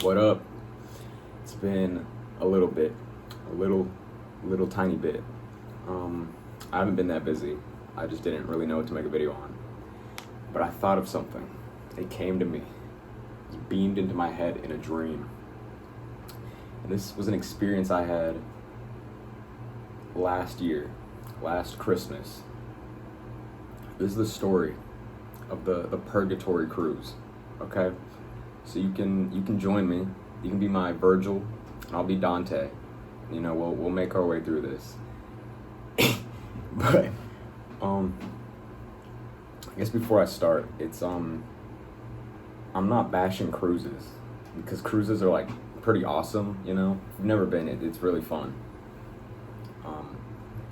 What up? It's been a little bit, a little tiny bit. I haven't been that busy. I just didn't really know what to make a video on. But I thought of something. It came to me. It was beamed into my head in a dream. And this was an experience I had last year, last Christmas. This is the story of the Purgatory cruise. Okay? So you can join me. You can be my Virgil, and I'll be Dante. You know, we'll make our way through this. But I guess before I start, it's I'm not bashing cruises, because cruises are like pretty awesome. You know, if you've never been, it's really fun.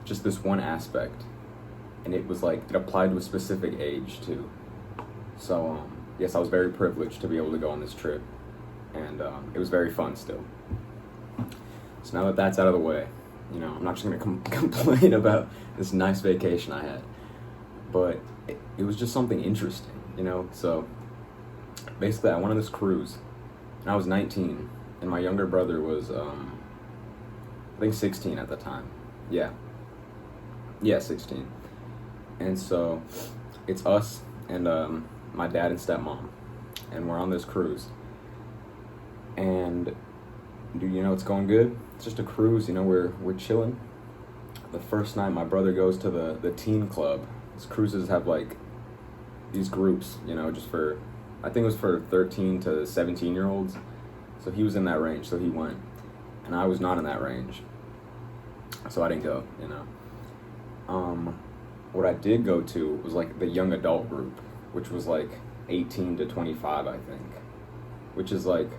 Just this one aspect, and it was like it applied to a specific age too. So yes, I was very privileged to be able to go on this trip, and it was very fun still. So now that that's out of the way, you know, I'm not just gonna complain about this nice vacation I had, but it was just something interesting, you know. So basically, I went on this cruise, and I was 19, and my younger brother was, I think 16 at the time. Yeah, 16. And so it's us and my dad and stepmom, and we're on this cruise. And do you know it's going good? It's just a cruise, you know. We're chilling. The first night, my brother goes to the teen club. These cruises have like these groups, you know, just for, I think it was for 13 to 17 year olds. So he was in that range, so he went, and I was not in that range, so I didn't go, you know. What I did go to was like the young adult group, which was like 18 to 25, I think, which is like,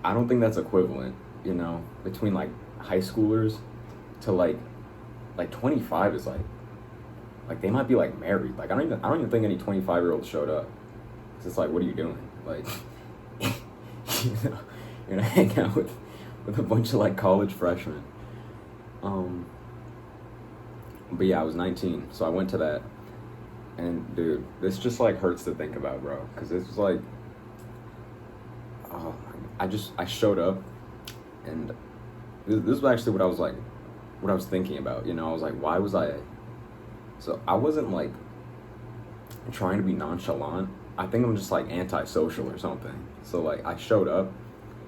I don't think that's equivalent, you know, between like high schoolers to like 25 is like they might be like married. Like I don't even think any 25-year-olds showed up. 'Cause it's like, what are you doing? Like, you know, you're gonna hang out with a bunch of like college freshmen. But yeah, I was 19, so I went to that, and dude, this just like hurts to think about, bro, because it was like, oh, I showed up, and this was actually what I was thinking about, you know. I was like, why was I? So I wasn't like trying to be nonchalant. I think I'm just like antisocial or something. So like I showed up,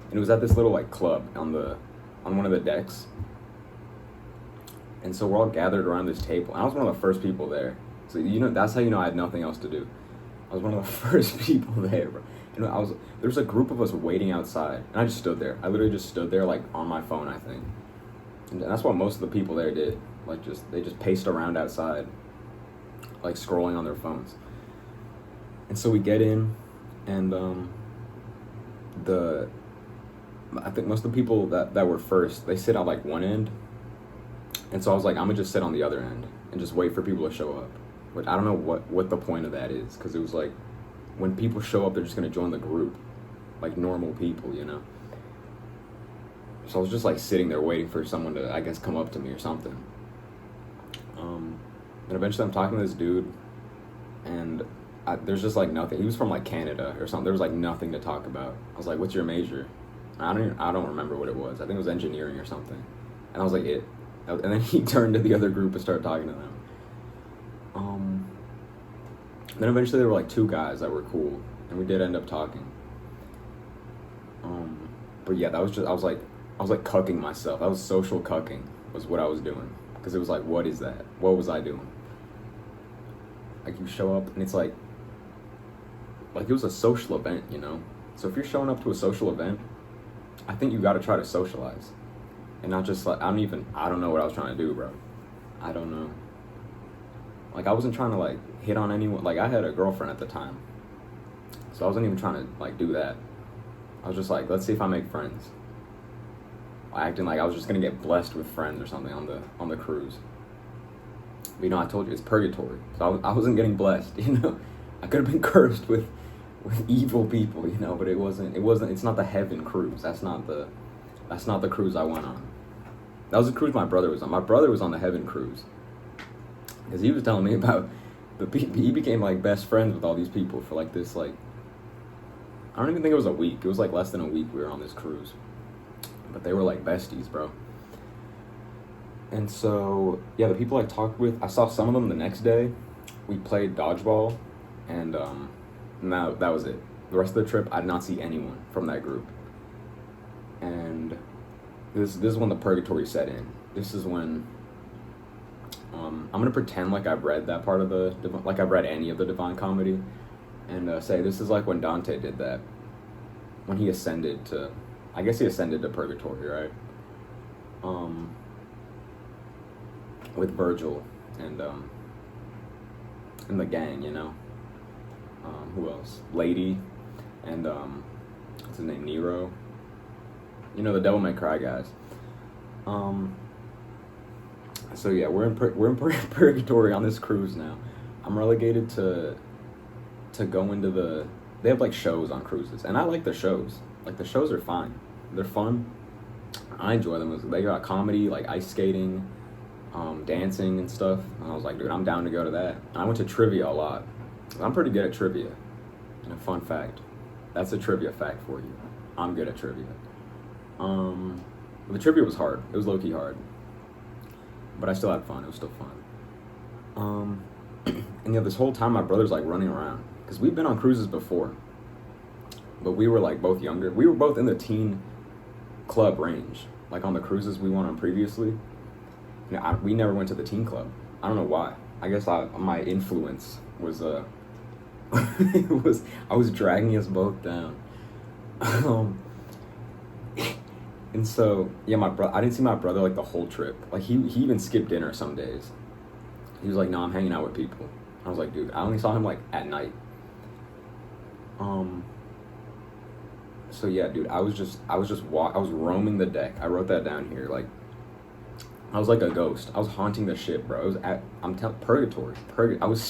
and it was at this little like club on one of the decks. And so we're all gathered around this table. And I was one of the first people there. So, you know, that's how you know I had nothing else to do. I was one of the first people there, bro. You know, there was a group of us waiting outside. And I just stood there. I literally just stood there, like, on my phone, I think. And that's what most of the people there did. Like, they just paced around outside, like, scrolling on their phones. And so we get in, and I think most of the people that were first, they sit at, like, one end. And so I was like, I'm gonna just sit on the other end and just wait for people to show up. But I don't know what the point of that is, because it was like, when people show up, they're just gonna join the group, like normal people, you know. So I was just like sitting there waiting for someone to, I guess, come up to me or something. And eventually I'm talking to this dude, and there's just like nothing. He was from like Canada or something. There was like nothing to talk about. I was like, what's your major? I don't remember what it was. I think it was engineering or something. And I was like, it. And then he turned to the other group and started talking to them. Then eventually there were like two guys that were cool, and we did end up talking. But yeah, that was just, I was like cucking myself. That was social cucking, was what I was doing. Because it was like, what is that? What was I doing? Like, you show up, and it's like it was a social event, you know? So if you're showing up to a social event, I think you gotta try to socialize. And not just like, I don't know what I was trying to do, bro. I don't know. Like, I wasn't trying to like hit on anyone. Like, I had a girlfriend at the time, so I wasn't even trying to like do that. I was just like, let's see if I make friends. Acting like I was just gonna get blessed with friends or something on the cruise. But, you know, I told you it's purgatory, so I wasn't getting blessed. You know, I could have been cursed with evil people. You know, but it wasn't. It's not the heaven cruise. That's not the cruise I went on. That was the cruise my brother was on. My brother was on the heaven cruise, because he was telling me about he became like best friends with all these people for like this like I don't even think it was a week. It was like less than a week we were on this cruise. But they were like besties, bro. And so, yeah, the people I talked with, I saw some of them the next day. We played dodgeball, and that was it. The rest of the trip, I did not see anyone from that group. And this is when the Purgatory set in. This is when I'm gonna pretend like I've read that part of like I've read any of the Divine Comedy, and say this is like when Dante did that, when he ascended to, I guess he ascended to Purgatory, right? With Virgil and the gang, you know. Who else? Lady, and what's his name? Nero. You know, the Devil May Cry guys. So yeah, we're in Purgatory on this cruise now. I'm relegated to go into the. They have like shows on cruises, and I like the shows. Like the shows are fine. They're fun. I enjoy them. They got comedy, like ice skating, dancing and stuff. And I was like, dude, I'm down to go to that. And I went to trivia a lot. I'm pretty good at trivia. And a fun fact, that's a trivia fact for you. I'm good at trivia. The trivia was hard. It was low-key hard. But I still had fun. It was still fun. And yeah, this whole time my brother's like running around. Because we've been on cruises before. But we were like both younger. We were both in the teen club range. Like on the cruises we went on previously. You know, we never went to the teen club. I don't know why. I guess my influence was I was dragging us both down. And so yeah, I didn't see my brother like the whole trip. Like he even skipped dinner some days. He was like, no, I'm hanging out with people. I was like, dude, I only saw him like at night. So yeah, dude, I was roaming the deck. I wrote that down here. Like, I was like a ghost. I was haunting the ship, bro. Purgatory. I was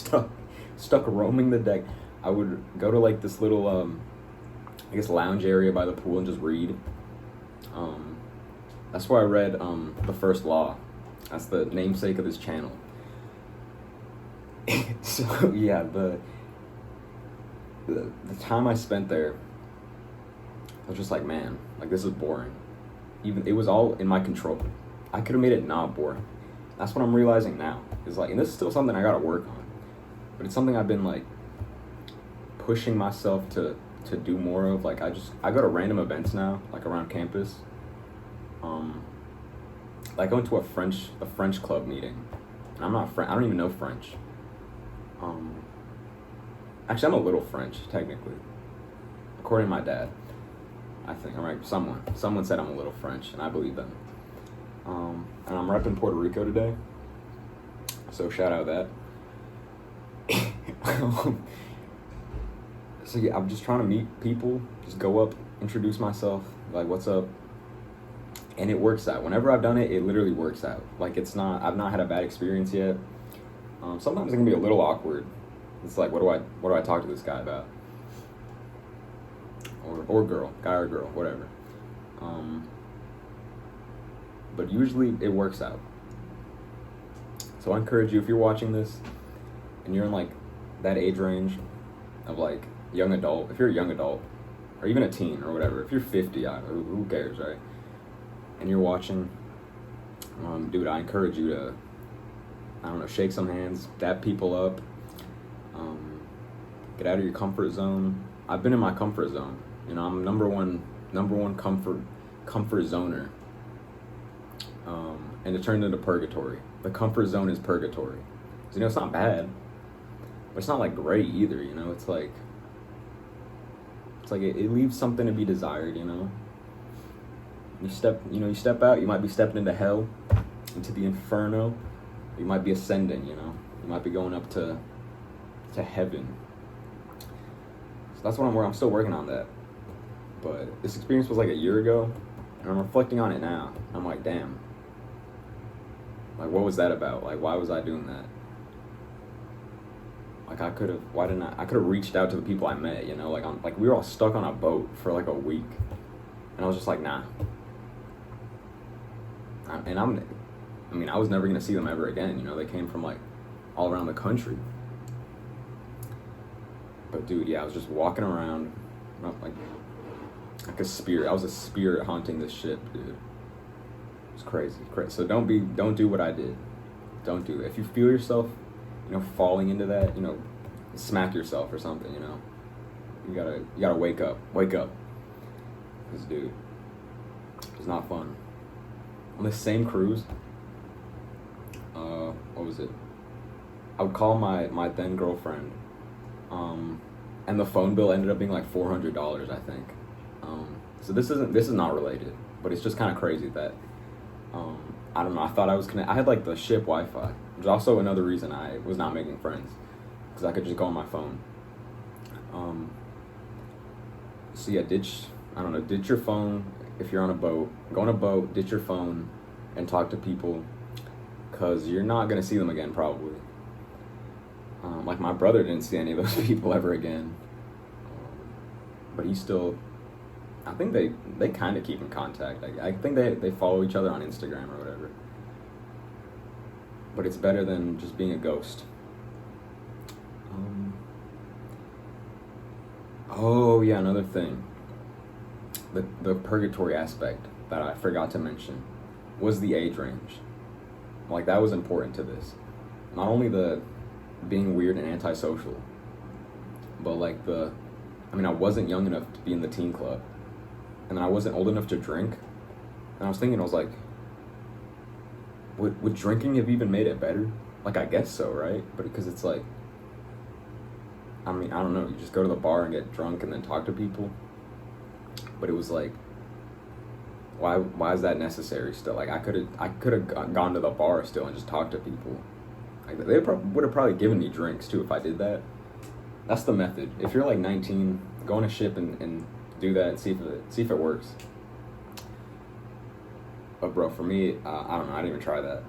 stuck roaming the deck. I would go to like this little, I guess lounge area by the pool and just read. That's where I read The First Law. That's the namesake of this channel. So yeah, the time I spent there, I was just like, man, like this is boring. Even it was all in my control. I could have made it not boring. That's what I'm realizing now. Is like, and this is still something I gotta work on, but it's something I've been like pushing myself to do more of. Like I go to random events now, like around campus. Like I went to a French club meeting. And I'm not French. I don't even know French. Actually, I'm a little French technically, according to my dad. I think, all right. Someone said I'm a little French, and I believe them. And I'm repping Puerto Rico today, so shout out that. So yeah, I'm just trying to meet people, just go up, introduce myself, like what's up, and it works out. Whenever I've done it, it literally works out. Like I've not had a bad experience yet. Sometimes it can be a little awkward. It's like, what do I talk to this guy about? Or girl, guy or girl, whatever. But usually it works out. So I encourage you, if you're watching this and you're in like that age range of like young adult, if you're a young adult or even a teen or whatever, if you're 50, who cares, right? And you're watching, dude, I encourage you to, I don't know, shake some hands, dap people up, get out of your comfort zone. I've been in my comfort zone. You know, I'm number one comfort zoner. And it turned into purgatory. The comfort zone is purgatory. So, you know, it's not bad, but it's not like great either. You know, it's like it leaves something to be desired. You know, you step out. You might be stepping into hell, into the inferno. You might be ascending. You know, you might be going up to heaven. So that's what I'm still working on that. But this experience was like a year ago, and I'm reflecting on it now. I'm like, damn. Like, what was that about? Like, why was I doing that? Like, I could have reached out to the people I met, you know? Like, we were all stuck on a boat for like a week. And I was just like, nah. I was never going to see them ever again, you know? They came from like all around the country. But dude, yeah, I was just walking around Not like a spirit. I was a spirit haunting this ship, dude. It's crazy, crazy. So don't do what I did. Don't do it. If you feel yourself, falling into that, smack yourself or something, You gotta wake up. Wake up. Because, dude, it's not fun. On this same cruise, what was it? I would call my then girlfriend, and the phone bill ended up being like $400, I think. So this is not related, but it's just kind of crazy that, I don't know, I thought I was I had like the ship Wi-Fi, which is also another reason I was not making friends, because I could just go on my phone. So yeah, ditch your phone if you're on a boat. Go on a boat, ditch your phone, and talk to people, because you're not going to see them again, probably. Like, my brother didn't see any of those people ever again. But he still, I think they kind of keep in contact. I think they follow each other on Instagram or whatever. But it's better than just being a ghost. Oh, yeah, another thing. The purgatory aspect that I forgot to mention was the age range. Like, that was important to this. Not only the being weird and antisocial, but like I wasn't young enough to be in the teen club, and then I wasn't old enough to drink. And I was thinking, I was like, would drinking have even made it better? Like, I guess so, right? But because it's like, I don't know, you just go to the bar and get drunk and then talk to people. But it was like, why is that necessary still? Like, I could have gone to the bar still and just talked to people. Like, they would have probably given me drinks too if I did that. That's the method. If you're like 19, go on a ship and do that and see if it works. But bro, for me, I don't know. I didn't even try that.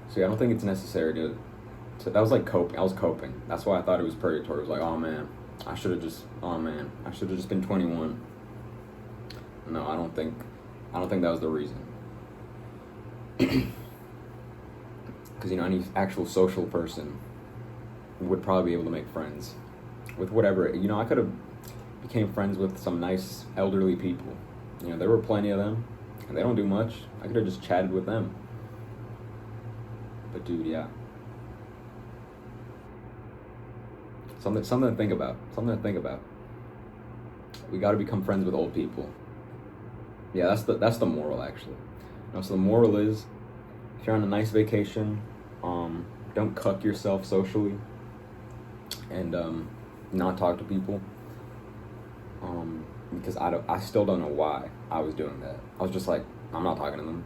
So yeah, I don't think it's necessary to. That was like coping. I was coping. That's why I thought it was purgatory. It was like, oh man, I should have just been 21. No, I don't think that was the reason. Because any actual social person would probably be able to make friends with whatever. I could have became friends with some nice elderly people. There were plenty of them, and they don't do much. I could have just chatted with them. But dude, yeah. Something to think about. We got to become friends with old people. Yeah, that's the moral, actually. So the moral is, if you're on a nice vacation, don't cuck yourself socially, and not talk to people. Because I still don't know why I was doing that. I was just like, I'm not talking to them.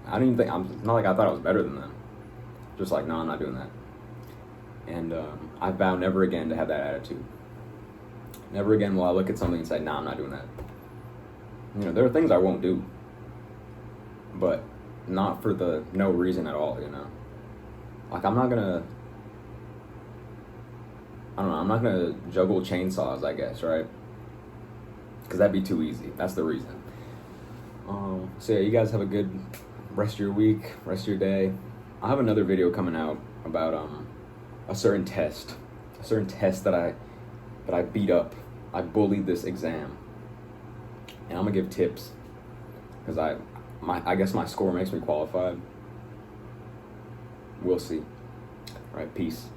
I didn't even think, it's not like I thought I was better than them. Just like, no, I'm not doing that. And I vow never again to have that attitude. Never again will I look at something and say, nah, I'm not doing that. There are things I won't do, but not for the no reason at all, Like, I'm not gonna juggle chainsaws, I guess, right? Because that'd be too easy. That's the reason. So yeah, you guys have a good rest of your week, rest of your day. I'll have another video coming out about a certain test that I beat up. I bullied this exam, and I'm gonna give tips because I guess my score makes me qualified. We'll see. All right, peace.